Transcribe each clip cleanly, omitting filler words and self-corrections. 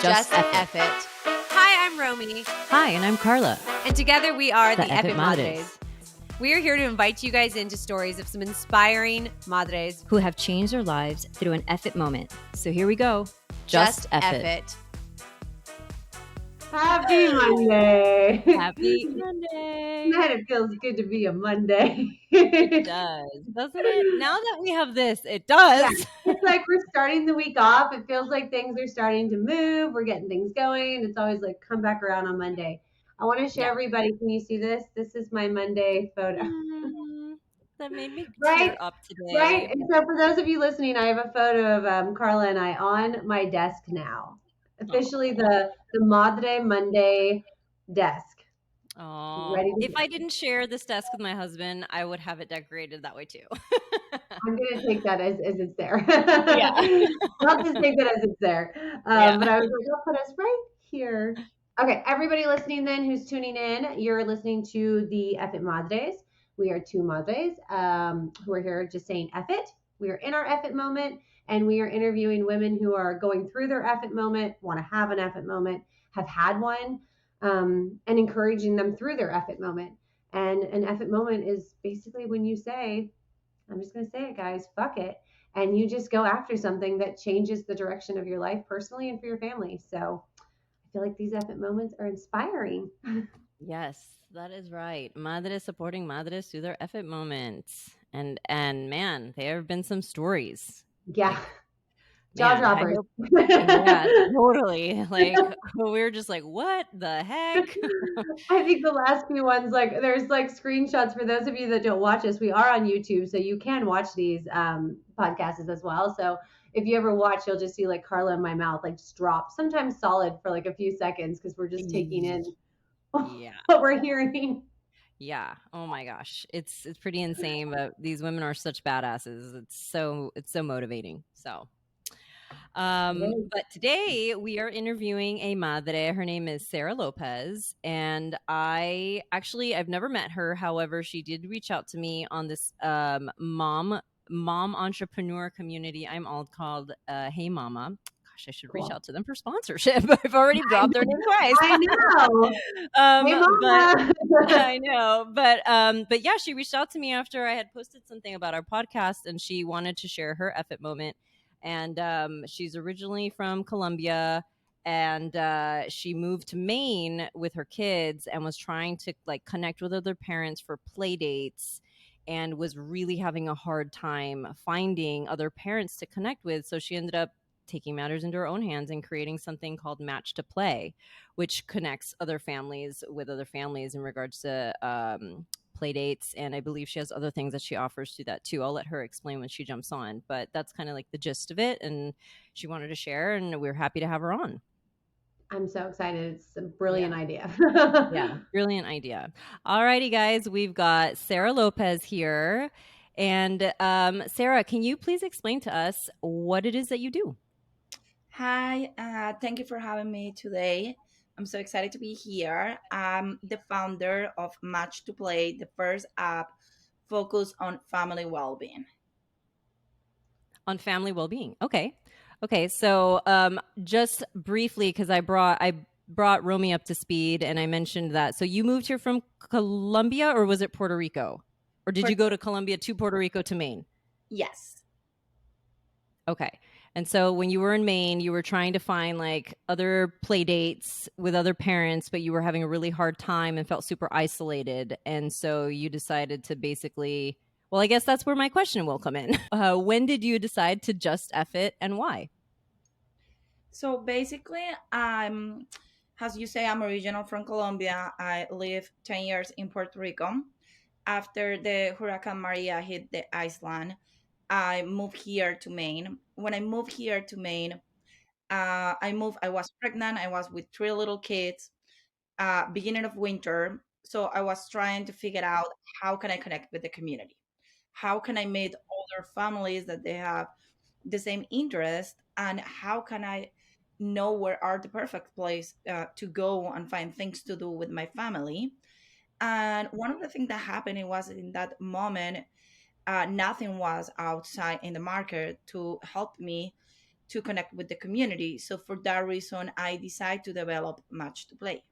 Just Eff It. Hi, I'm Romy. Hi, and I'm Carla. And together we are the EFFing Madres. Madres. We are here to invite you guys into stories of some inspiring madres who have changed their lives through an Eff It moment. So here we go. Just Eff It. Happy Monday. Happy Monday. Man, it feels good to be a Monday. It does, doesn't it? Now that we have this, it does. Yeah, it's like we're starting the week off. It feels like things are starting to move. We're getting things going. It's always like come back around on Monday. I want to show everybody. Can you see this? This is my Monday photo. That made me tear up today. Right? And so for those of you listening, I have a photo of Carla and I on my desk now. Officially the Madre Monday desk. Oh, if I didn't share this desk with my husband, I would have it decorated that way too. I'm going to take that as it's there. Yeah. I'll just take that as it's there. But I was like, I'll put us right here. Okay, everybody listening then who's tuning in, you're listening to the Eff It Madres. We are two madres who are here just saying Eff It. We are in our Eff It moment, and we are interviewing women who are going through their Eff It moment, want to have an Eff It moment, have had one, and encouraging them through their Eff It moment. And an Eff It moment is basically when you say, I'm just going to say it, guys, fuck it. And you just go after something that changes the direction of your life personally and for your family. So I feel like these Eff It moments are inspiring. Yes, that is right. Madres supporting madres through their Eff It moments. And man, there have been some stories. Yeah. Jaw droppers. Yeah, totally. Like we were just like, what the heck? I think the last few ones, like there's like screenshots for those of you that don't watch us. We are on YouTube, so you can watch these podcasts as well. So if you ever watch, you'll just see like Carla in my mouth like just drop, sometimes solid for like a few seconds because we're just taking in what we're hearing. Yeah. Oh my gosh. It's pretty insane, but these women are such badasses. It's so motivating. So but today we are interviewing a madre. Her name is Sarah Lopez, and I've never met her. However, she did reach out to me on this mom entrepreneur community I'm all called Hey Mama. Gosh, I should reach out to them for sponsorship. I've already dropped their name twice. I know. Hey Mama. I know, but yeah, she reached out to me after I had posted something about our podcast, and she wanted to share her Eff It moment. And she's originally from Colombia, and she moved to Maine with her kids and was trying to like connect with other parents for play dates, and was really having a hard time finding other parents to connect with. So she ended up taking matters into her own hands and creating something called Match to Play, which connects other families with other families in regards to play dates. And I believe she has other things that she offers to that too. I'll let her explain when she jumps on, but that's kind of like the gist of it. And she wanted to share, and we're happy to have her on. I'm so excited. It's a brilliant idea. Yeah, brilliant idea. All righty, guys. We've got Sarah Lopez here. And Sarah, can you please explain to us what it is that you do? Hi, thank you for having me today. I'm so excited to be here. I'm the founder of Match to Play, the first app focused on family well-being. On family well-being. Okay. So just briefly, because I brought Romy up to speed, and I mentioned that. So you moved here from Colombia, or was it Puerto Rico? Or did you go to Colombia to Puerto Rico to Maine? Yes. Okay. And so when you were in Maine, you were trying to find like other play dates with other parents, but you were having a really hard time and felt super isolated. And so you decided to basically, well, I guess that's where my question will come in. When did you decide to just Eff It, and why? So basically, as you say, I'm original from Colombia. I lived 10 years in Puerto Rico. After the Hurricane Maria hit the island, I moved here to Maine. When I moved here to Maine, I was pregnant. I was with 3 little kids, beginning of winter. So I was trying to figure out how can I connect with the community? How can I meet other families that they have the same interest? And how can I know where are the perfect place to go and find things to do with my family? And one of the things that happened, it was in that moment, nothing was outside in the market to help me to connect with the community. So for that reason, I decided to develop Match to Play.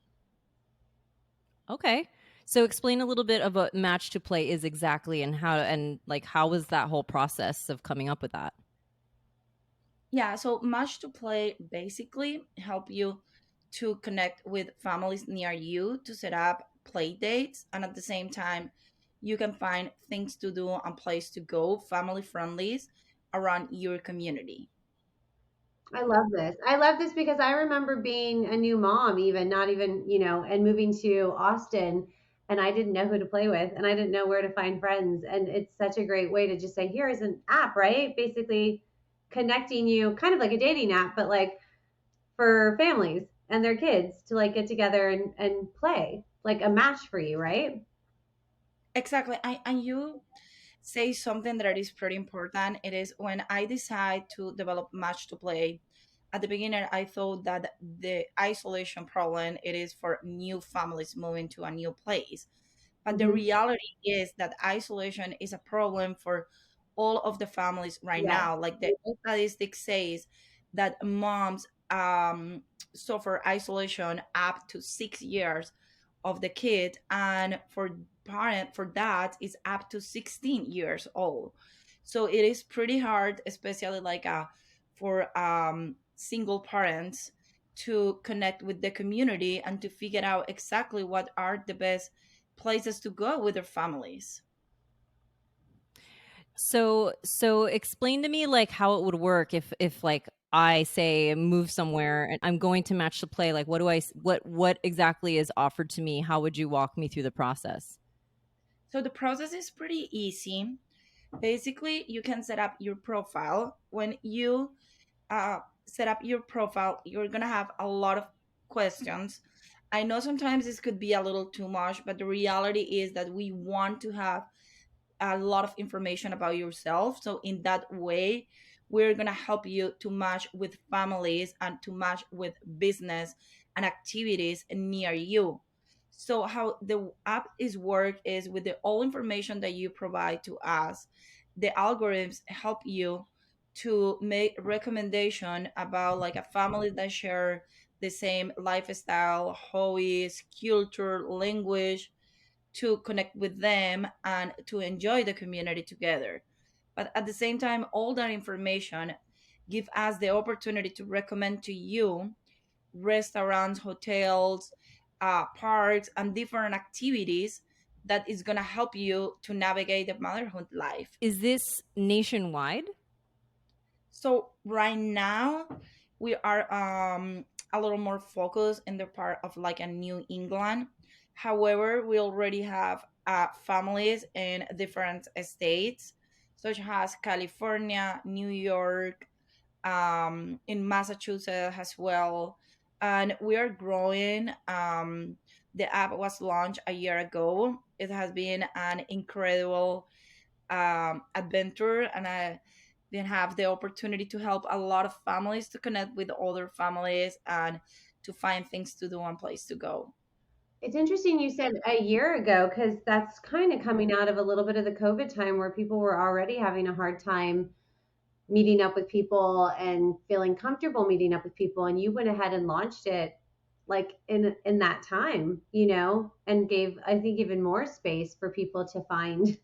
Okay. So explain a little bit of what Match to Play is exactly, and how was that whole process of coming up with that? Yeah, so Match to Play basically help you to connect with families near you to set up play dates, and at the same time you can find things to do and place to go, family friendlies around your community. I love this. I love this because I remember being a new mom, even not even, and moving to Austin, and I didn't know who to play with and I didn't know where to find friends. And it's such a great way to just say, here is an app, right? Basically connecting you, kind of like a dating app, but like for families and their kids to like get together and play, like a match for you, right? Exactly. And you say something that is pretty important. It is when I decide to develop Match to Play. At the beginning, I thought that the isolation problem it is for new families moving to a new place. But the Hmm. reality is that isolation is a problem for all of the families right Yes. now. Like the statistics says that moms suffer isolation up to 6 years of the kid, and for parent for that is up to 16 years old. So it is pretty hard, especially like for single parents to connect with the community and to figure out exactly what are the best places to go with their families. So explain to me like how it would work if like I say move somewhere and I'm going to Match to Play. Like, what exactly is offered to me? How would you walk me through the process? So the process is pretty easy. Basically, you can set up your profile. When you set up your profile, you're gonna have a lot of questions. I know sometimes this could be a little too much, but the reality is that we want to have a lot of information about yourself. So in that way, we're going to help you to match with families and to match with business and activities near you. So how the app is work is with the all information that you provide to us, the algorithms help you to make recommendation about like a family that share the same lifestyle, hobbies, culture, language, to connect with them and to enjoy the community together. But at the same time, all that information give us the opportunity to recommend to you restaurants, hotels, parks, and different activities that is going to help you to navigate the motherhood life. Is this nationwide? So right now we are a little more focused in the part of like a New England. However, we already have families in different states, such as California, New York, in Massachusetts as well, and we are growing. The app was launched a year ago. It has been an incredible adventure, and I then have the opportunity to help a lot of families to connect with other families and to find things to do and place to go. It's interesting you said a year ago because that's kind of coming out of a little bit of the COVID time where people were already having a hard time meeting up with people and feeling comfortable meeting up with people, and you went ahead and launched it like in that time, and gave, I think, even more space for people to find,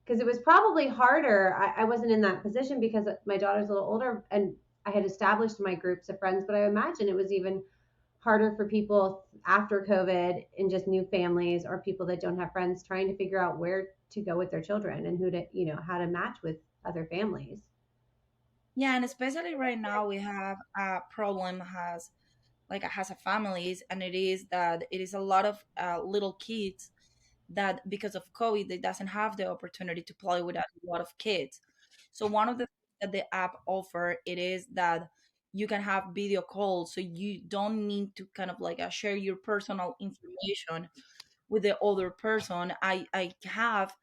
because it was probably harder. I wasn't in that position because my daughter's a little older and I had established my groups of friends, but I imagine it was even harder for people after COVID and just new families or people that don't have friends trying to figure out where to go with their children and who to, how to match with other families. Yeah, and especially right now we have a problem has a families, and it is that it is a lot of little kids that because of COVID they doesn't have the opportunity to play with a lot of kids. So one of the things that the app offer it is that you can have video calls, so you don't need to kind of like share your personal information with the other person. I have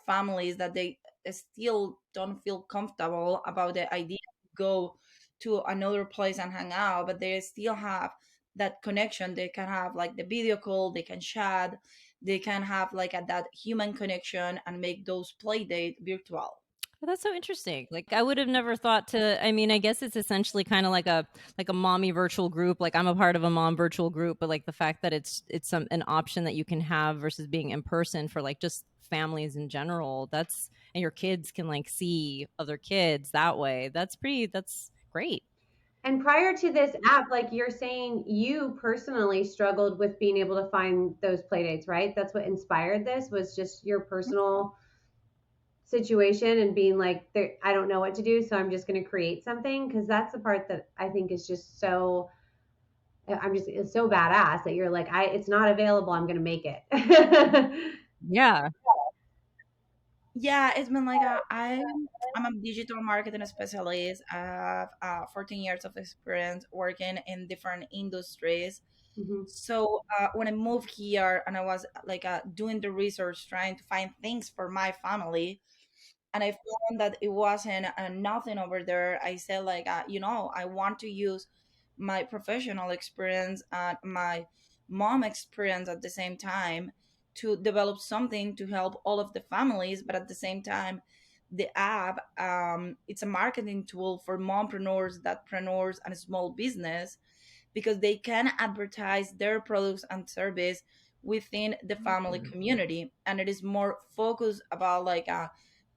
families that they still don't feel comfortable about the idea to go to another place and hang out, but they still have that connection. They can have like the video call, they can chat, they can have like that human connection and make those play date virtual. But that's so interesting. Like I would have never thought to. I mean, I guess it's essentially kind of like a mommy virtual group. Like I'm a part of a mom virtual group, but like the fact that it's an option that you can have versus being in person for like just families in general. That's and your kids can like see other kids that way. That's great. And prior to this app, like you're saying, you personally struggled with being able to find those play dates, right? That's what inspired this, was just your personal situation and being like, I don't know what to do, so I'm just going to create something. Because that's the part that I think is just so, it's so badass that you're like, it's not available, I'm going to make it. Yeah. Yeah, it's been like I'm a digital marketing specialist. I have 14 years of experience working in different industries. Mhm. So when I moved here and I was like doing the research, trying to find things for my family, and I found that it wasn't nothing over there. I said like, I want to use my professional experience and my mom experience at the same time to develop something to help all of the families. But at the same time, the app, it's a marketing tool for mompreneurs, datpreneurs, and small business, because they can advertise their products and service within the family community, and it is more focused about like a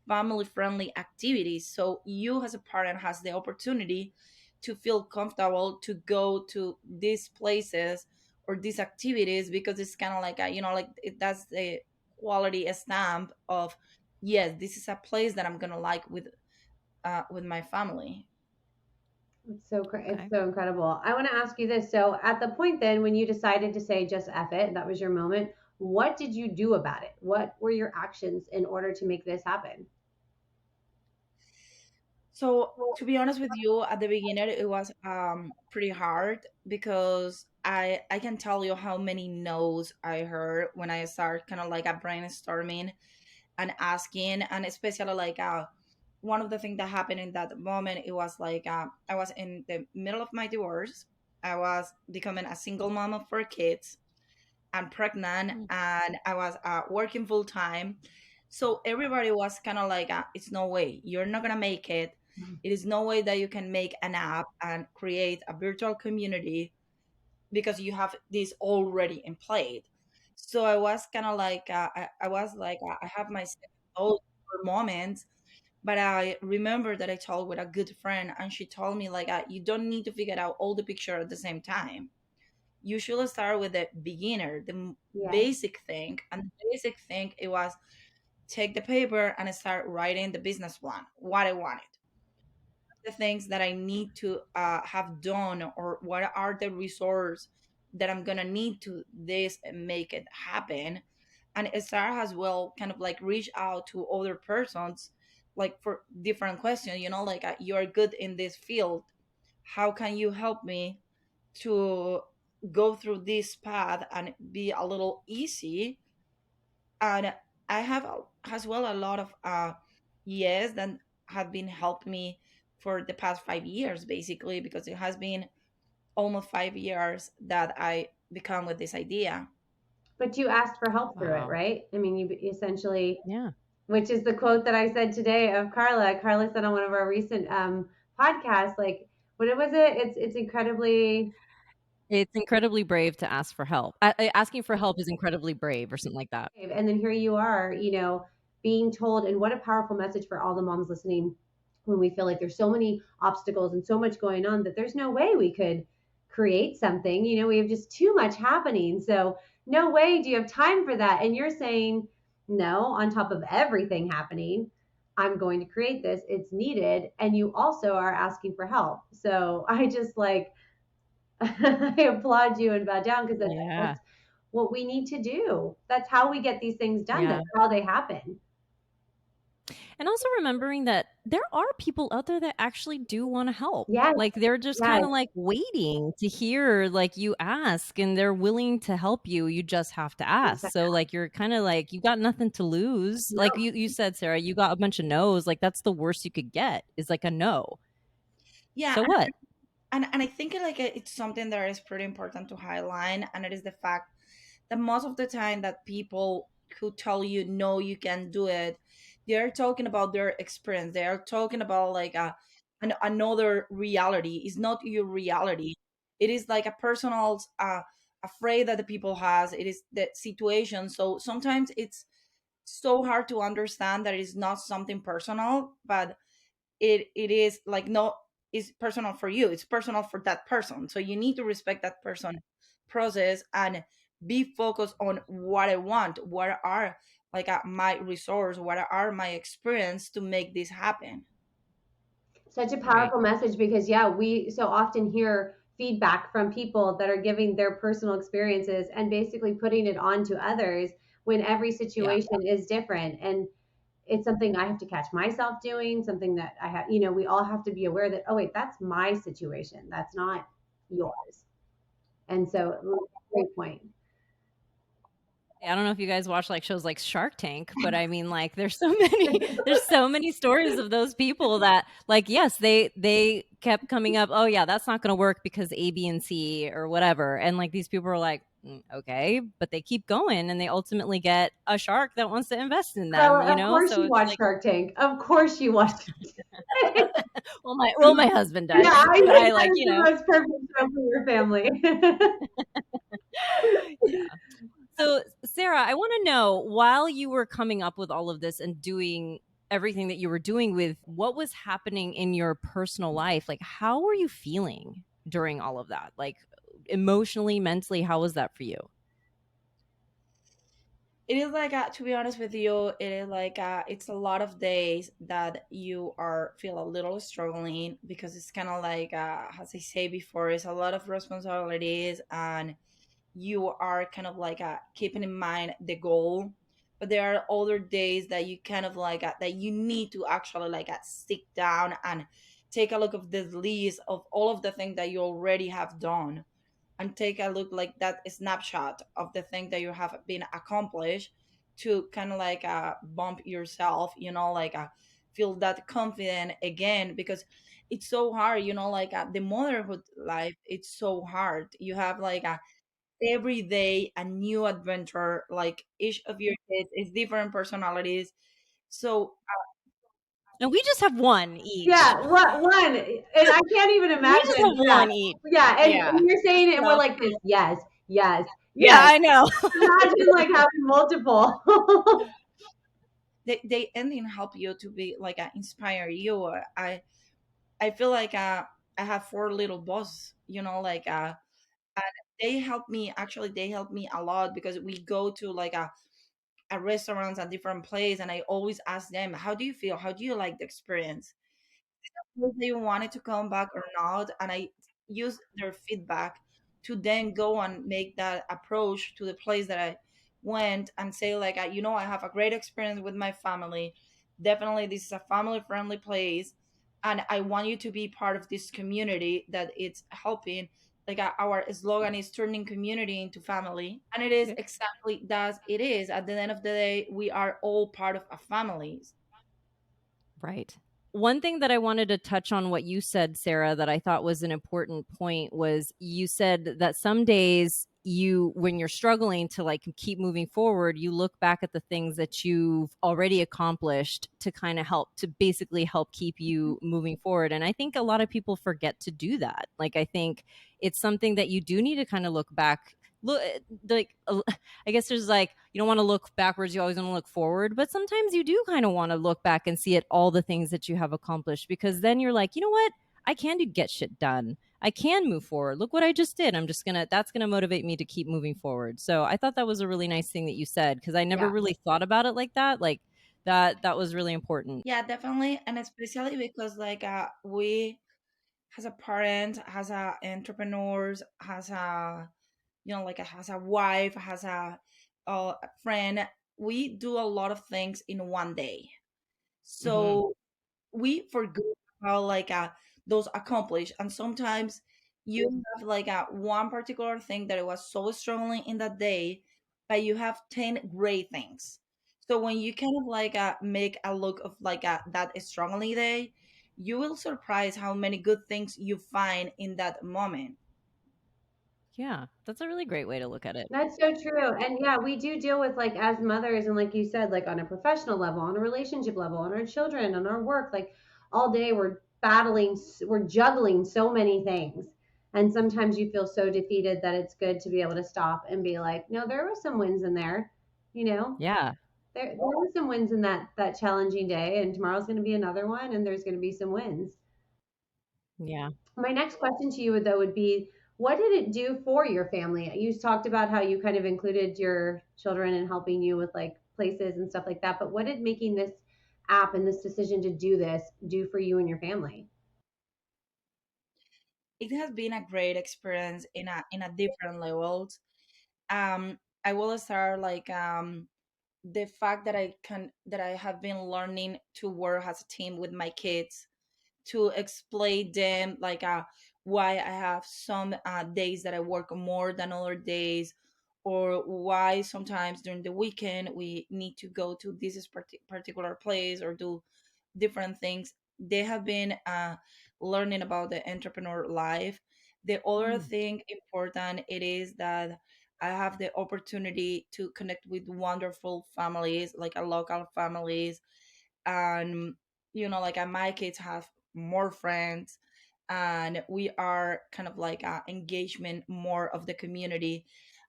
family friendly activities. So you as a parent has the opportunity to feel comfortable to go to these places or these activities, because it's kind of like that's the quality stamp of, yes, this is a place that I'm gonna like with my family. It's Okay. so incredible. I want to ask you this. So at the point then when you decided to say just F it, that was your moment. What did you do about it? What were your actions in order to make this happen? So to be honest with you, at the beginning it was pretty hard, because I can tell you how many no's I heard when I start kind of like a brainstorming and asking. And especially like one of the things that happened in that moment, it was like I was in the middle of my divorce. I was becoming a single mom of 4 kids. I'm pregnant, Mm. and I was working full time. So everybody was kind of like, it's no way you're not gonna make it. It is no way that you can make an app and create a virtual community, because you have this already in place. So I was kind of like, I was like, I have my those moments. But I remember that I talked with a good friend, and she told me like, you don't need to figure out all the picture at the same time. You should start with the beginner, the Yes. basic thing. And the basic thing, it was take the paper and start writing the business plan, what I wanted, the things that I need to have done, or what are the resources that I'm gonna need to this and make it happen. And start as well, kind of like reach out to other persons, like for different questions. Like you're good in this field. How can you help me to go through this path and be a little easy? And I have as well a lot of yes that have been helping me for the past 5 years, basically, because it has been almost 5 years that I become with this idea. But you asked for help through it, Wow. right? I mean, you essentially, Yeah. which is the quote that I said today of Carla. Carla said on one of our recent podcasts, like, what was it? It's incredibly It's incredibly brave to ask for help. Asking for help is incredibly brave, or something like that. brave. And then here you are, being told, and what a powerful message for all the moms listening when we feel like there's so many obstacles and so much going on that there's no way we could create something. We have just too much happening. So no way do you have time for that. And you're saying, no, on top of everything happening, I'm going to create this. It's needed. And you also are asking for help. So I just like, I applaud you and bow down, because Yeah. that's what we need to do. That's how we get these things done. Yeah. That's how they happen. And also remembering that there are people out there that actually do want to help. Yes, Like they're just yes, kind of like waiting to hear like you ask, and they're willing to help you. You just have to ask. exactly. So like you're kind of like you got nothing to lose. No, Like you said, Sarah, you got a bunch of no's. Like that's the worst you could get is like a no. Yeah, So what? and I think like it's something that is pretty important to highlight, and it is the fact, the most of the time that people who tell you no, you can do it, they're talking about their experience. They are talking about like another reality. It's not your reality. It is like a personal afraid that the people has. It is the situation. So sometimes it's so hard to understand that it's not something personal, but it is like, no, it's personal for you, it's personal for that person, so you need to respect that person process and be focused on what I want, what are like my resource, what are my experience to make this happen. Such a Right. powerful message, because yeah, we so often hear feedback from people that are giving their personal experiences and basically putting it onto others when every Yeah. situation is different. And it's something I have to catch myself doing, something that I have, we all have to be aware that, oh wait, that's my situation, that's not yours. And so, great point. I don't know if you guys watch like shows like Shark Tank, but I mean like there's so many stories of those people that like yes, they kept coming up, "Oh yeah, that's not going to work because A, B, and C or whatever." And like these people are like, okay, but they keep going and they ultimately get a shark that wants to invest in them, Carla, of course So you it's watch like Shark Tank. Of course you watch. my husband does, Yeah, I but think I that like, is the most perfect show for your family. yeah. So, Sarah, I want to know, while you were coming up with all of this and doing everything that you were doing with what was happening in your personal life, like how were you feeling during all of that? Like emotionally, mentally, how was that for you? It is like to be honest with you, it is like it's a lot of days that you are feel a little struggling, because it's kind of like as I say before, it's a lot of responsibilities, and you are kind of like keeping in mind the goal. But there are other days that you kind of like that you need to actually like sit down and take a look of this list of all of the things that you already have done, and take a look like that snapshot of the thing that you have been accomplished, to kind of like bump yourself, like feel that confident again, because it's so hard, like the motherhood life, it's so hard. You have like every day a new adventure, like each of your kids is different personalities. So And we just have one each. Yeah, what one? And I can't even We just imagine. have Yeah, one each. yeah, Yeah. and you're saying it, and we're So, like this. Yes, yes, yeah, yes. I know. Imagine like having multiple. they ending help you to be like inspire you. I feel like I have four little boys, like and they help me, actually they help me a lot, because we go to like a restaurants at different place, and I always ask them, how do you feel, how do you like the experience, if they wanted to come back or not, and I use their feedback to then go and make that approach to the place that I went, and say like I have a great experience with my family, definitely this is a family friendly place, and I want you to be part of this community that it's helping. Like our slogan is turning community into family, and it is exactly that. It is, at the end of the day, we are all part of a family. Right. One thing that I wanted to touch on what you said, Sarah, that I thought was an important point was you said that some days when you're struggling to like keep moving forward, you look back at the things that you've already accomplished to kind of help to basically help keep you moving forward. And I think a lot of people forget to do that. Like, I think it's something that you do need to kind of look back. Look, like I guess there's like, you don't want to look backwards, you always want to look forward, but sometimes you do kind of want to look back and see at all the things that you have accomplished, because then you're like, you know what? I can get shit done. I can move forward. Look what I just did. That's gonna motivate me to keep moving forward. So I thought that was a really nice thing that you said, because I never Yeah. really thought about it like that. Like that was really important. Yeah, definitely, and especially because like we, has a parent, has a entrepreneurs, has a like has a wife, has a friend. We do a lot of things in one day, Mm-hmm. so we forget how like those accomplish, and sometimes you have like one particular thing that it was so strongly in that day, but you have 10 great things. So when you kind of like make a look of like that strongly day, you will surprise how many good things you find in that moment. Yeah, that's a really great way to look at it. That's so true. And yeah, we do deal with like as mothers and like you said, like on a professional level, on a relationship level, on our children, on our work, like all day we're battling, we're juggling so many things. And sometimes you feel so defeated that it's good to be able to stop and be like, no, there were some wins in there, you know. Yeah. There were some wins in that challenging day, and tomorrow's going to be another one, and there's going to be some wins. Yeah. My next question to you, though, would be what did it do for your family? You talked about how you kind of included your children in helping you with like places and stuff like that. But what did making this app and this decision to do this do for you and your family? It has been a great experience in a different levels. I will start like the fact that I have been learning to work as a team with my kids, to explain them like why I have some days that I work more than other days, or why sometimes during the weekend we need to go to this particular place or do different things. They have been learning about the entrepreneur life. The other thing important it is that I have the opportunity to connect with wonderful families, like a local families, and like my kids have more friends, and we are kind of like engagement more of the community.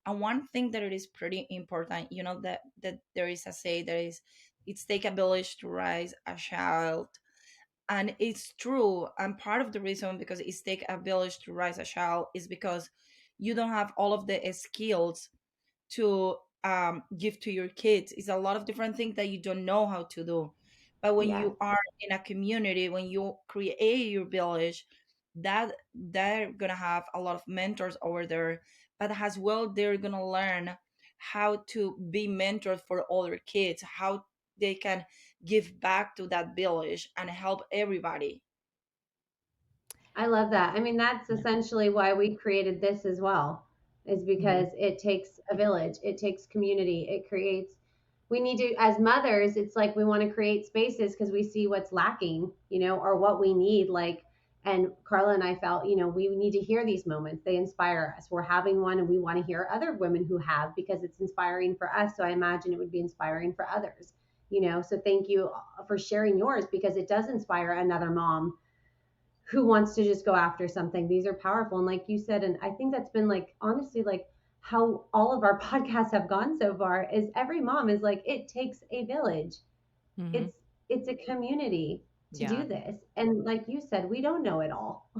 And one thing that it is pretty important, that there is a say that is, it's take a village to raise a child. And it's true, and part of the reason because it's take a village to raise a child is because you don't have all of the skills to give to your kids. It's a lot of different things that you don't know how to do. But when Yes. you are in a community, when you create your village, that they're gonna have a lot of mentors over there, but as well they're gonna learn how to be mentored for other kids, how they can give back to that village and help everybody. I love that. I mean, that's Yeah. essentially why we created this as well, is Hmm. because it takes a village, it takes community, it creates. We need to, as mothers, it's like we want to create spaces because we see what's lacking, or what we need. Like, and Carla and I felt, we need to hear these moments. They inspire us. We're having one and we want to hear other women who have because it's inspiring for us. So I imagine it would be inspiring for others, So thank you for sharing yours because it does inspire another mom who wants to just go after something. These are powerful. And like you said, and I think that's been like, honestly, like how all of our podcasts have gone so far is every mom is like, it takes a village. Hmm. It's a community to Yeah. do this. And like you said, we don't know it all.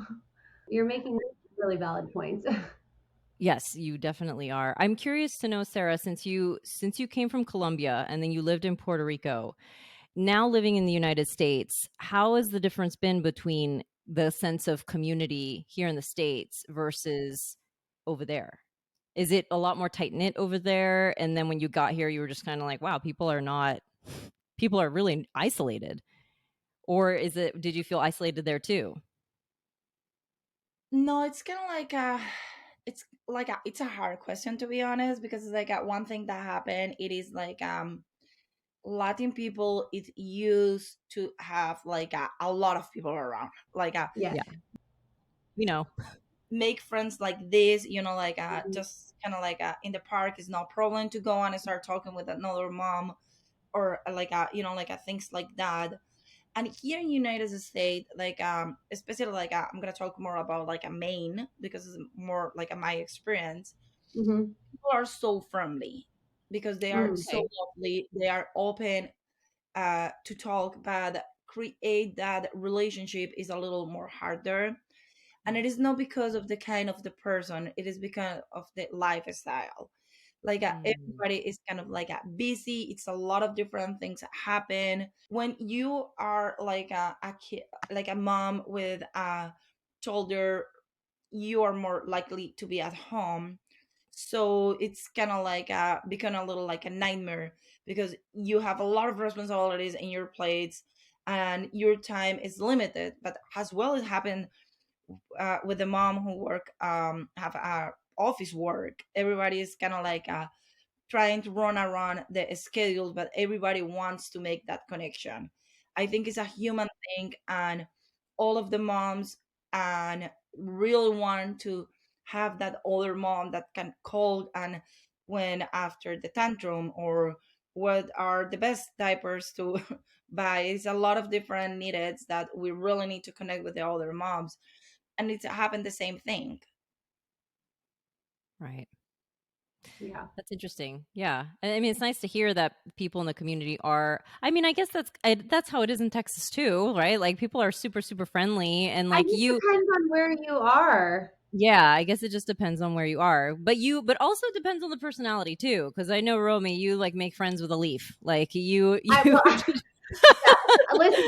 You're making really valid points. Yes, you definitely are. I'm curious to know, Sarah, since you came from Colombia and then you lived in Puerto Rico, now living in the United States, how has the difference been between the sense of community here in the States versus over there? Is it a lot more tight knit over there? And then when you got here, you were just kind of like, wow, people are really isolated. Or did you feel isolated there too? No, it's kind of like it's a hard question, to be honest, because it's like one thing that happened, it is like Latin people is used to have like a lot of people around, like Yes. Yeah, you know. make friends like this, like Mhm. just kind of like in the park is no problem to go on and start talking with another mom, or like like things like that. And here in United States, like especially like I'm gonna talk more about like a Maine because it's more like my experience. Mhm. People are so friendly because they are Mm. so Okay. lovely. They are open to talk, but create that relationship is a little more harder. And it is not because of the kind of the person; it is because of the lifestyle. Like Mm. everybody is kind of like busy. It's a lot of different things that happen when you are like a kid, like a mom with a toddler. You are more likely to be at home, so it's kind of like become a little like a nightmare because you have a lot of responsibilities in your plates and your time is limited. But as well, it happened with the mom who work have office work. Everybody is kind of like trying to run around the schedule, but everybody wants to make that connection. I think it's a human thing, and all of the moms and really want to have that older mom that can call and when after the tantrum, or what are the best diapers to buy. It's a lot of different needs that we really need to connect with the older moms, and it's happened the same thing. Right. Yeah. That's interesting. Yeah. I mean, it's nice to hear that people in the community are, I mean, I guess that's how it is in Texas too, right? Like people are super, super friendly and I like guess you, depends on where you are. yeah, I guess it just depends on where you are. But also depends on the personality too. Cause I know Romy, you like make friends with a leaf. Like you, Well, you, yeah. Listen,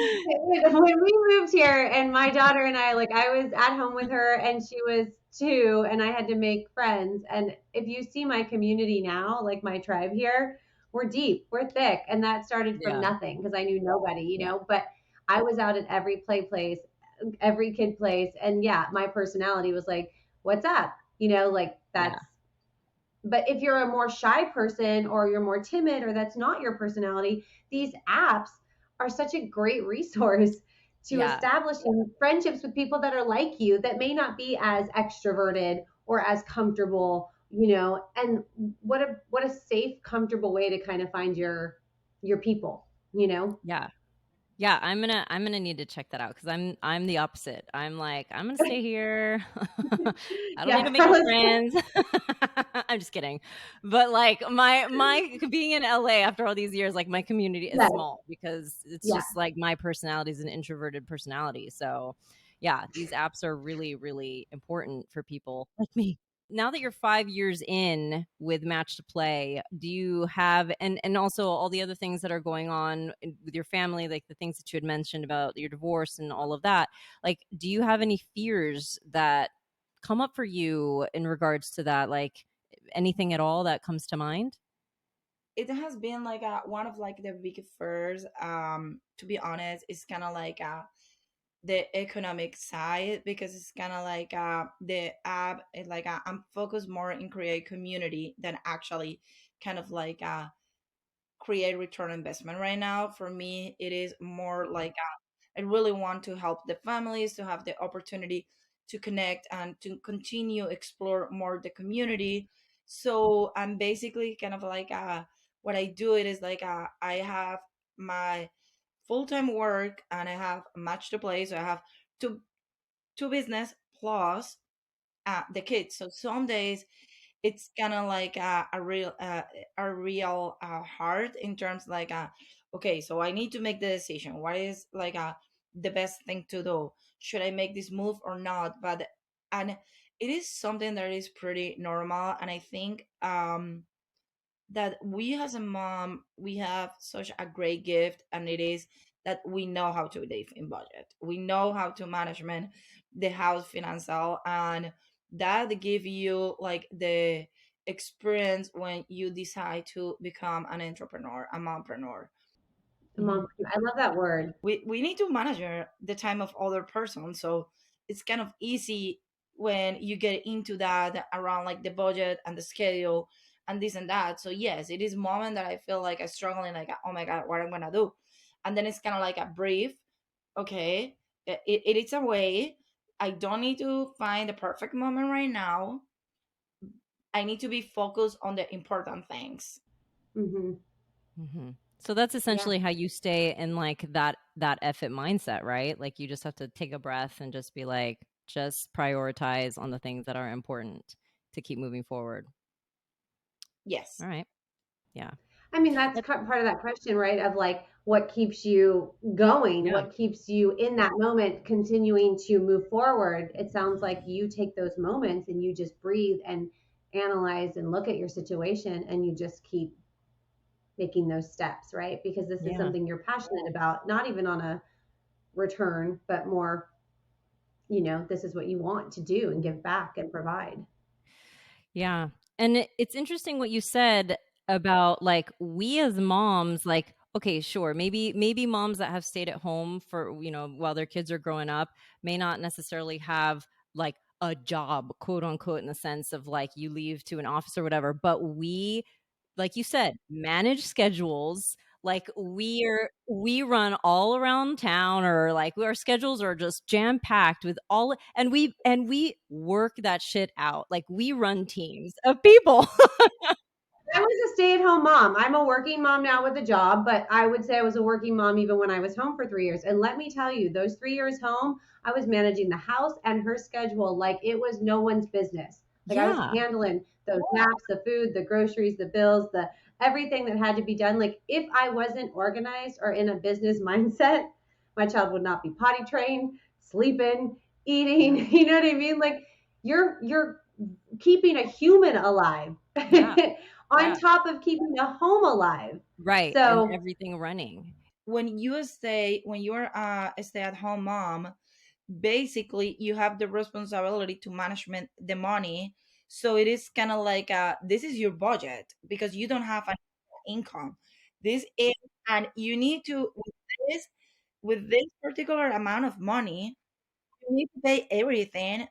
when we moved here and my daughter and I, like, I was at home with her and she was 2 and I had to make friends. And if you see my community now, like my tribe here, we're deep, we're thick. And that started from yeah, nothing because I knew nobody, yeah, but I was out at every place, every kid place. And yeah, my personality was like, what's up? Like yeah, that's, but if you're a more shy person or you're more timid or that's not your personality, these apps are such a great resource to yeah, establishing friendships with people that are like you that may not be as extroverted or as comfortable, and what a safe, comfortable way to kind of find your people. yeah. Yeah, I'm gonna need to check that out because I'm the opposite. I'm like I'm gonna stay here. I don't need to Yeah. make no friends. I'm just kidding, but like my being in LA after all these years, like my community is Yeah. small because it's Yeah. just like my personality is an introverted personality. So yeah, these apps are really really important for people like me. Now that you're 5 years in with Match to Play, do you have and also all the other things that are going on with your family, like the things that you had mentioned about your divorce and all of that, like do you have any fears that come up for you in regards to that, like anything at all that comes to mind? It has been like one of like the big fears. To be honest, it's kind of like the economic side, because it's kind of like the app like I'm focused more in create community than actually kind of like create return investment right now. For me, it is more like I really want to help the families to have the opportunity to connect and to continue explore more the community. So I'm basically kind of like what I do it is like I have my full-time work and I have a match to play, so I have two business plus the kids. So some days it's kind of like a real hard in terms like okay, so I need to make the decision. What is like the best thing to do? Should I make this move or not? But and it is something that is pretty normal, and I think that we as a mom we have such a great gift, and it is that we know how to live in budget, we know how to management the house financial, and that give you like the experience when you decide to become an entrepreneur, a mompreneur. Hmm. I love that word. We need to manage the time of other person, so it's kind of easy when you get into that around like the budget and the schedule and this and that. So yes, it is moment that I feel like I struggling like, oh my god, what I'm gonna do. And then it's kind of like a brief, okay, it is a way. I don't need to find the perfect moment right now. I need to be focused on the important things. Hmm. Hmm. So that's Yeah. essentially how you stay in like that effort mindset, right? Like you just have to take a breath and just be like, just prioritize on the things that are important to keep moving forward. Yes. All right. Yeah. I mean, that's part of that question, right? Of like, what keeps you going? Yeah. What keeps you in that moment, continuing to move forward? It sounds like you take those moments and you just breathe and analyze and look at your situation and you just keep making those steps, right? Because this is Yeah. something you're passionate about, not even on a return, but more, this is what you want to do and give back and provide. Yeah. And it's interesting what you said about like we as moms, like, okay, sure, maybe moms that have stayed at home for, while their kids are growing up may not necessarily have like a job, quote unquote, in the sense of like you leave to an office or whatever. But we, like you said, manage schedules. Like we run all around town, or like our schedules are just jam packed with all, and we work that shit out. Like we run teams of people. I was a stay-at-home mom. I'm a working mom now with a job, but I would say I was a working mom even when I was home for 3 years. And let me tell you, those 3 years home, I was managing the house and her schedule like it was no one's business. Like I was Yeah. handling those naps, the food, the groceries, the bills, the everything that had to be done. Like if I wasn't organized or in a business mindset, my child would not be potty trained, sleeping, eating. You know what I mean? Like you're keeping a human alive. Yeah. On top of keeping the home alive. Right. And So everything running. When you're a stay-at-home mom, basically you have the responsibility to management the money. So it is kind of like this is your budget because you don't have an income. This is, and you need to with this particular amount of money, you need to pay everything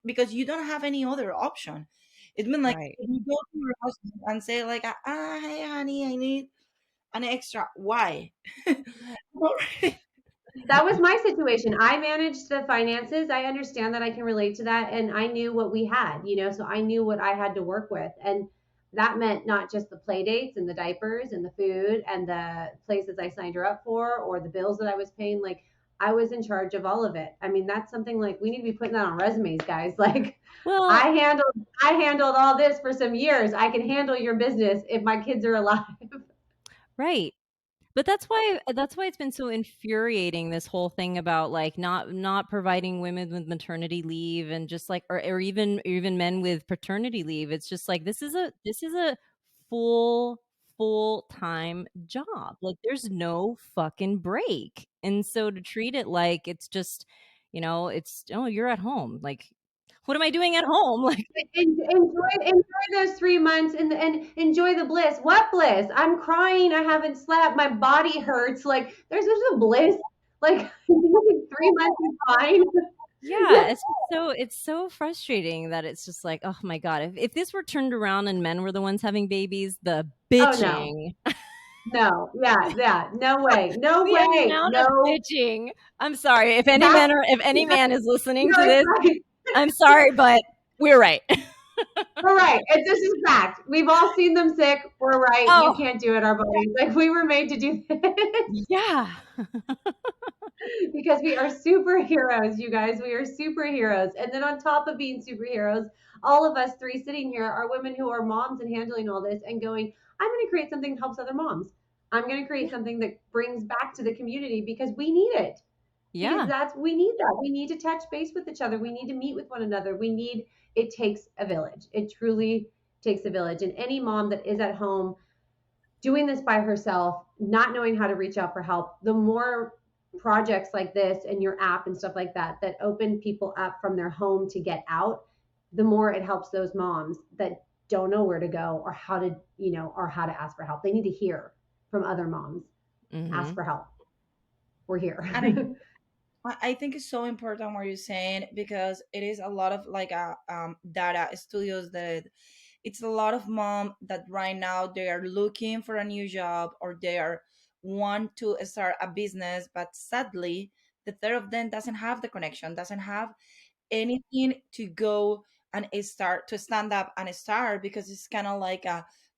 because you don't have any other option. It's been like Right. if you go to your husband and say like, hey honey, I need an extra. Why? that was my situation. I managed the finances. I understand that. I can relate to that. And I knew what we had, so I knew what I had to work with. And that meant not just the play dates and the diapers and the food and the places I signed her up for or the bills that I was paying. Like I was in charge of all of it. I mean, that's something like we need to be putting that on resumes, guys. Like Well, I handled all this for some years. I can handle your business if my kids are alive. right. But that's why it's been so infuriating, this whole thing about like not providing women with maternity leave, and just like or even men with paternity leave. It's just like this is a full-time job. Like there's no fucking break. And so to treat it like it's just, it's, oh, you're at home. Like what am I doing at home? Like Enjoy those 3 months and enjoy the bliss. What bliss? I'm crying. I haven't slept. My body hurts. Like there's a bliss. Like 3 months is fine. yeah, it's so frustrating that it's just like, oh my God, if this were turned around and men were the ones having babies, the Oh no, bitching. no, yeah, no way, no The way, amount of no. bitching. I'm sorry if That's any man is listening to you're this. right. I'm sorry, but we're right. We're right. This is fact. We've all seen them sick. We're right. You Oh, can't do it. Our bodies, like we were made to do this. yeah. Because we are superheroes, you guys. We are superheroes. And then on top of being superheroes, all of us three sitting here are women who are moms and handling all this and going, I'm going to create something that helps other moms. I'm going to create something that brings back to the community because we need it. Because Yeah. we need that. We need to touch base with each other. We need to meet with one another. It takes a village. It truly takes a village. And any mom that is at home doing this by herself, not knowing how to reach out for help, the more projects like this and your app and stuff like that that open people up from their home to get out, the more it helps those moms that don't know where to go or how to, or how to ask for help. They need to hear from other moms. Ask for help. We're here. And I think it's so important what you're saying because it is a lot of like data studios that it's a lot of mom that right now they are looking for a new job or they are want to start a business, but sadly the third of them doesn't have the connection, doesn't have anything to go and start to stand up and start because it's kind of like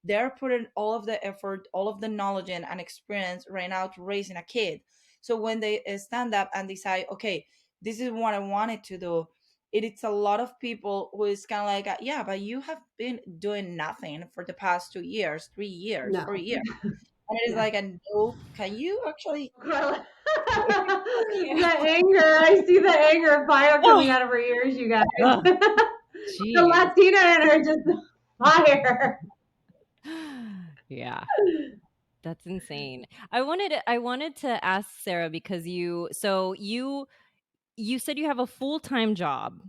they're putting all of the effort, all of the knowledge and experience right now to raising a kid. So when they stand up and decide, okay, this is what I wanted to do, it's a lot of people who is kind of like, yeah, but you have been doing nothing for the past 2 years, 3 years, No. 4 years. And it is Yeah. like, no, can you actually? The anger. I see the anger fire coming out of her ears, you guys. Oh, The jeez. Latina in her just fire. Yeah. That's insane. I wanted to ask Sarah, because you said you have a full-time job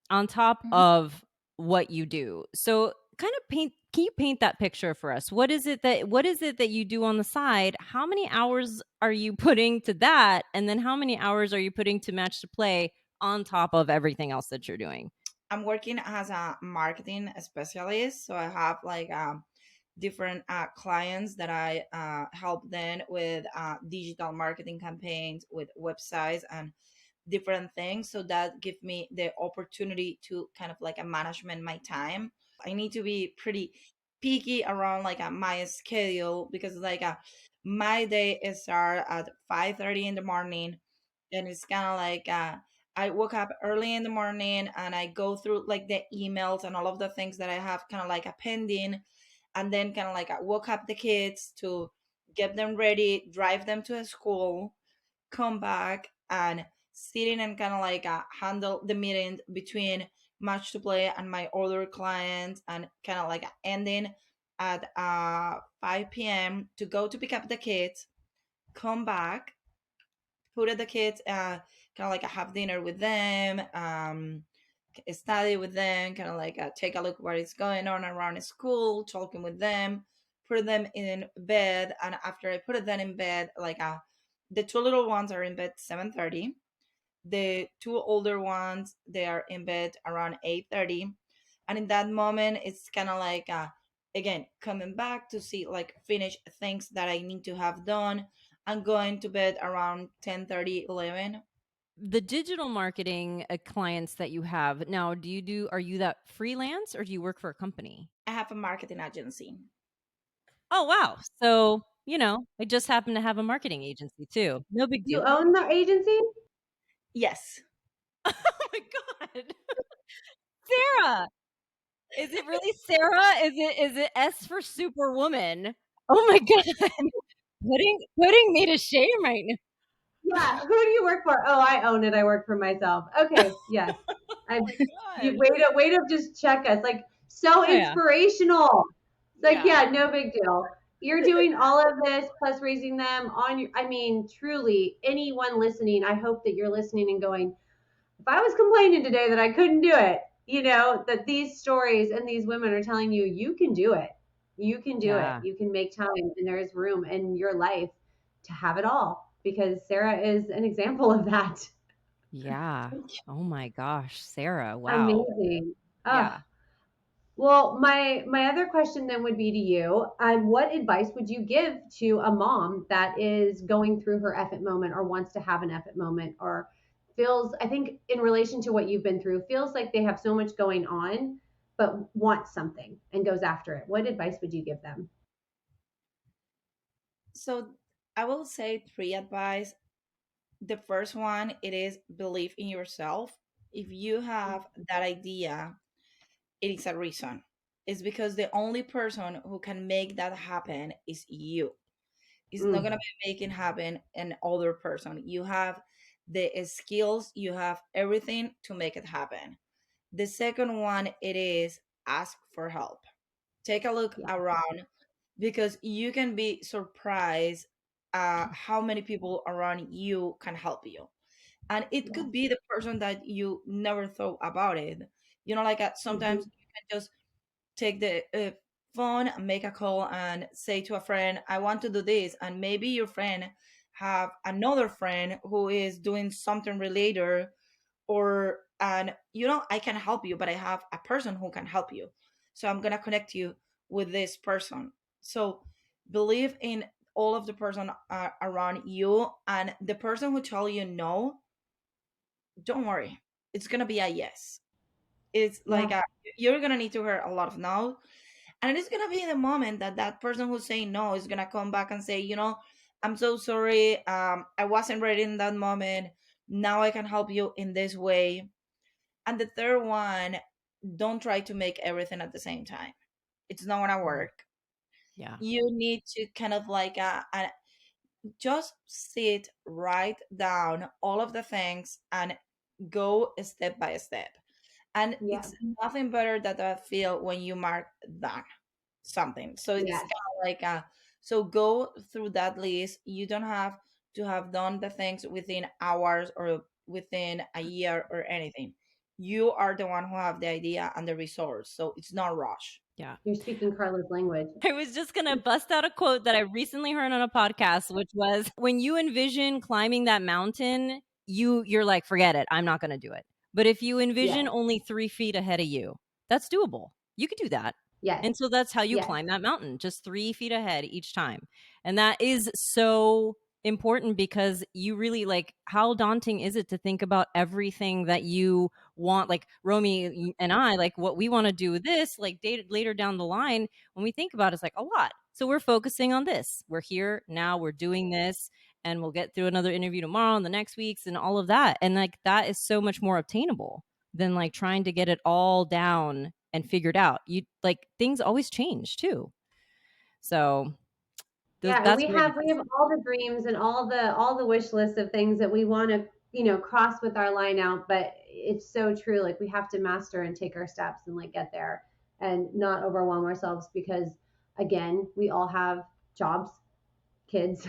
on top Mhm. of what you do. So kind of can you paint that picture for us? What is it that you do on the side? How many hours are you putting to that? And then how many hours are you putting to Match to Play on top of everything else that you're doing? I'm working as a marketing specialist, so I have like different clients that I help them with digital marketing campaigns, with websites and different things. So that give me the opportunity to kind of like a management my time. I need to be pretty picky around like my schedule, because like my day is start at 5:30 in the morning, and it's kind of like I woke up early in the morning and I go through like the emails and all of the things that I have kind of like a pending, and then kind of like I woke up the kids to get them ready, drive them to a school, come back and sitting and kind of like handle the meeting between match to play and my other clients, and kind of like ending at 5 p.m. to go to pick up the kids, come back, put the kids kind of like have dinner with them, study with them, kind of like take a look what is going on around school, talking with them, put them in bed. And after I put them in bed, like the two little ones are in bed 7:30. The two older ones, they are in bed around 8:30. And in that moment, it's kind of like again coming back to see like finish things that I need to have done, and going to bed around 10:30, 11. The digital marketing clients that you have now, are you that freelance or do you work for a company? I have a marketing agency. Oh, wow. So, I just happen to have a marketing agency too. No big You deal. own the agency? Yes. Oh my God. Sarah. Is it really Sarah? Is it S for Superwoman? Oh my God. Putting me to shame right now. Yeah. Who do you work for? Oh, I own it. I work for myself. Okay. Yes. I Oh my you God. way to just check us. Like so Oh yeah. inspirational. It's like, Yeah. yeah, no big deal. You're doing all of this plus raising them on your, I mean, truly, anyone listening, I hope that you're listening and going, if I was complaining today that I couldn't do it, that these stories and these women are telling you, you can do it. You can do it. Yeah. You can make time, and there's room in your life to have it all, because Sarah is an example of that. Yeah. Oh my gosh, Sarah. Wow. Amazing. Oh, Yeah. well, my other question then would be to you. What advice would you give to a mom that is going through her F it moment, or wants to have an F it moment, or feels, I think, in relation to what you've been through, feels like they have so much going on, but wants something and goes after it? What advice would you give them? So I will say three advice. The first one, it is believe in yourself. If you have that idea, it is a reason. It's because the only person who can make that happen is you. It's not Mm, gonna be making happen an other person. You have the skills, you have everything to make it happen. The second one, it is ask for help. Take a look yeah, around, because you can be surprised how many people around you can help you, and it yeah, could be the person that you never thought about it. Like sometimes hmm, you can just take the phone and make a call and say to a friend, I want to do this, and maybe your friend have another friend who is doing something related, or and I can help you, but I have a person who can help you, so I'm gonna connect you with this person. So believe in all of the person around you, and the person who tell you no, don't worry, it's gonna be a yes. It's yeah, like you're gonna need to hear a lot of no, and it's gonna be the moment that that person who's saying no is gonna come back and say, I'm so sorry, I wasn't ready in that moment, now I can help you in this way. And the third one, don't try to make everything at the same time. It's not gonna work. Yeah. You need to kind of like just sit, write down all of the things, and go step by step. And yeah, it's nothing better than that feel when you mark done something. So it's yes. kind of like so go through that list. You don't have to have done the things within hours or within a year or anything. You are the one who have the idea and the resource, so it's not rush. Yeah. You're speaking Carla's language. I was just going to bust out a quote that I recently heard on a podcast, which was, when you envision climbing that mountain, you're like, forget it. I'm not going to do it. But if you Yeah, envision only 3 feet ahead of you, that's doable. You could do that. Yes. And so that's how you Yes. climb that mountain, just 3 feet ahead each time. And that is so important because you really like, how daunting is it to think about everything that you want? Like Romy and I, like what we want to do with this, like later down the line, when we think about it, it's like a lot. So we're focusing on this. We're here now, we're doing this, and we'll get through another interview tomorrow and the next week's and all of that. And like that is so much more obtainable than like trying to get it all down and figured out. You like things always change too. So Yeah, and that's we my have biggest. all the dreams and all the wish lists of things that we want to, cross with our line out, but it's so true. Like we have to master and take our steps and like get there and not overwhelm ourselves because again, we all have jobs, kids,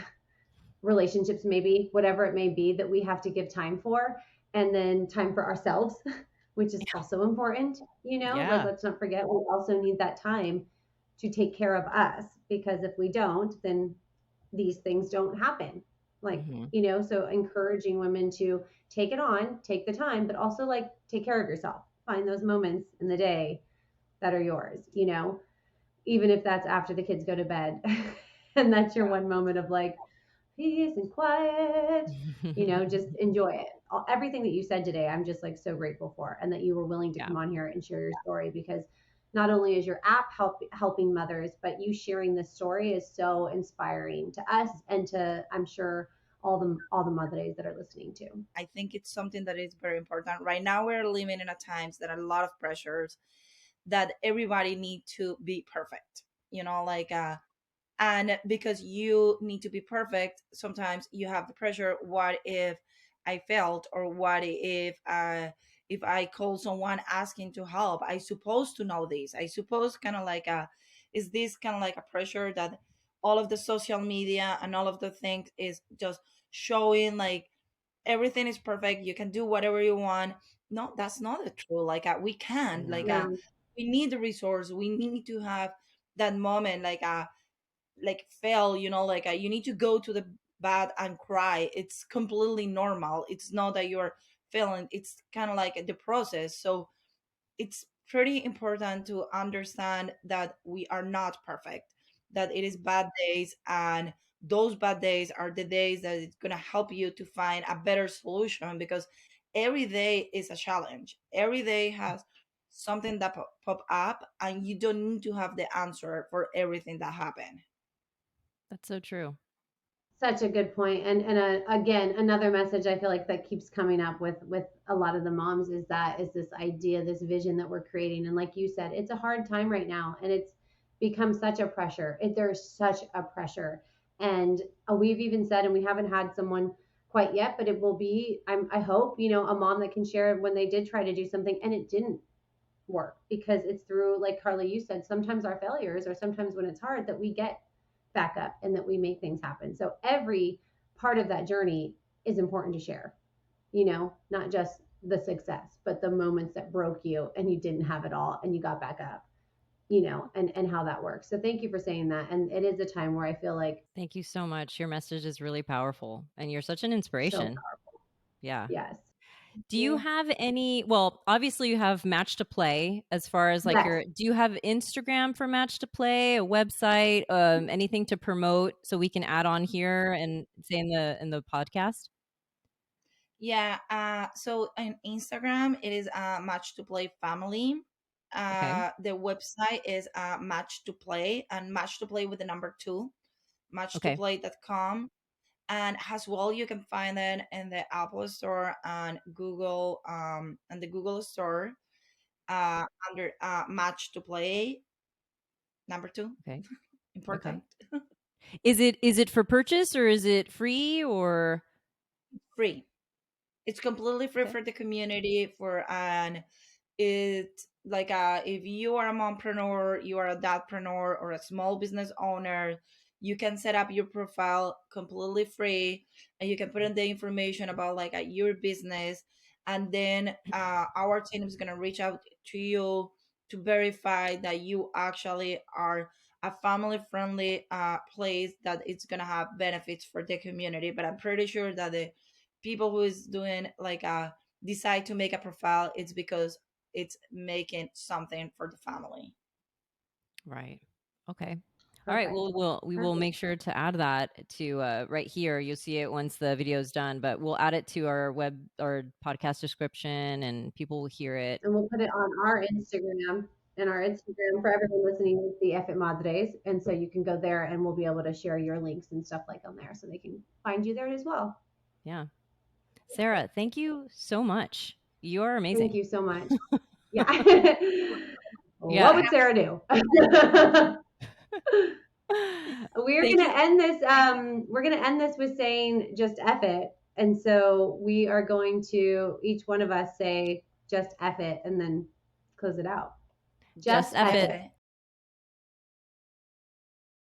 relationships, maybe whatever it may be that we have to give time for, and then time for ourselves, which is also important. Like Yeah. let's not forget we also need that time to take care of us, because if we don't, then these things don't happen. Like, Hmm. so encouraging women to take it on, take the time, but also like take care of yourself. Find those moments in the day that are yours, even if that's after the kids go to bed. And that's your one moment of like peace and quiet, just enjoy it. Everything that you said today, I'm just like so grateful for, and that you were willing to Yeah. come on here and share your story, because not only is your app helping mothers, but you sharing this story is so inspiring to us and to, I'm sure, all the Madres that are listening to. I think it's something that is very important. Right now, we're living in a times that are a lot of pressures that everybody need to be perfect. And because you need to be perfect, sometimes you have the pressure. What if I failed, or what if I call someone asking to help? I supposed to know this. I suppose kind of like a is this kind of like a pressure that all of the social media and all of the things is just showing like everything is perfect, you can do whatever you want. No, that's not the truth. We can No. we need the resource, we need to have that moment, like fail, you need to go to the bath and cry. It's completely normal. It's not that you're failing, it's kind of like the process. So it's pretty important to understand that we are not perfect, that it is bad days, and those bad days are the days that it's going to help you to find a better solution, because every day is a challenge. Every day has something that pop up, and you don't need to have the answer for everything that happened. That's so true. Such a good point. And again, another message I feel like that keeps coming up with a lot of the moms is this idea, this vision that we're creating. And like you said, it's a hard time right now, and it's become such a pressure. There's such a pressure. And we've even said, and we haven't had someone quite yet, but it will be, I hope, a mom that can share when they did try to do something and it didn't work, because it's through, like Carly, you said, sometimes our failures, or sometimes when it's hard, that we get back up and that we make things happen. So every part of that journey is important to share, not just the success, but the moments that broke you and you didn't have it all and you got back up, and how that works. So thank you for saying that. And it is a time where I feel like Thank you so much. Your message is really powerful and you're such an so inspiration. powerful. Yeah. Yes. Do you have any, well, obviously you have Match to Play as far as like Yes. do you have Instagram for Match to Play, a website, anything to promote so we can add on here and say in the podcast? Yeah, so on Instagram, it is Match to Play Family. Okay. The website is Match to Play, and Match to Play with the number two, Okay. matchtoplay.com. And as well, you can find it in the Apple Store and Google, and the Google Store, under Match to Play number two. Okay. Okay. Important. Is it for purchase or is it free or Free. It's completely free okay? for the community. For an It's like if you are a mompreneur, you are a dadpreneur, or a small business owner, you can set up your profile completely free, and you can put in the information about your business, and then our team is gonna reach out to you to verify that you actually are a family friendly place that it's gonna have benefits for the community. But I'm pretty sure that the people who is doing decide to make a profile, it's because it's making something for the family. Right. Okay. All right. Perfect. Well, we will Perfect. make sure to add that to right here. You'll see it once the video is done, but we'll add it to our podcast description, and people will hear it. And we'll put it on our Instagram for everyone listening to the EFFing Madres. And so you can go there and we'll be able to share your links and stuff like on there so they can find you there as well. Yeah. Sarah, thank you so much. You are amazing. Thank you so much. Yeah. Yeah. What would Sarah do? We're gonna end this. We're gonna end this with saying just F it. And so we are going to each one of us say just F it and then close it out. Just F it.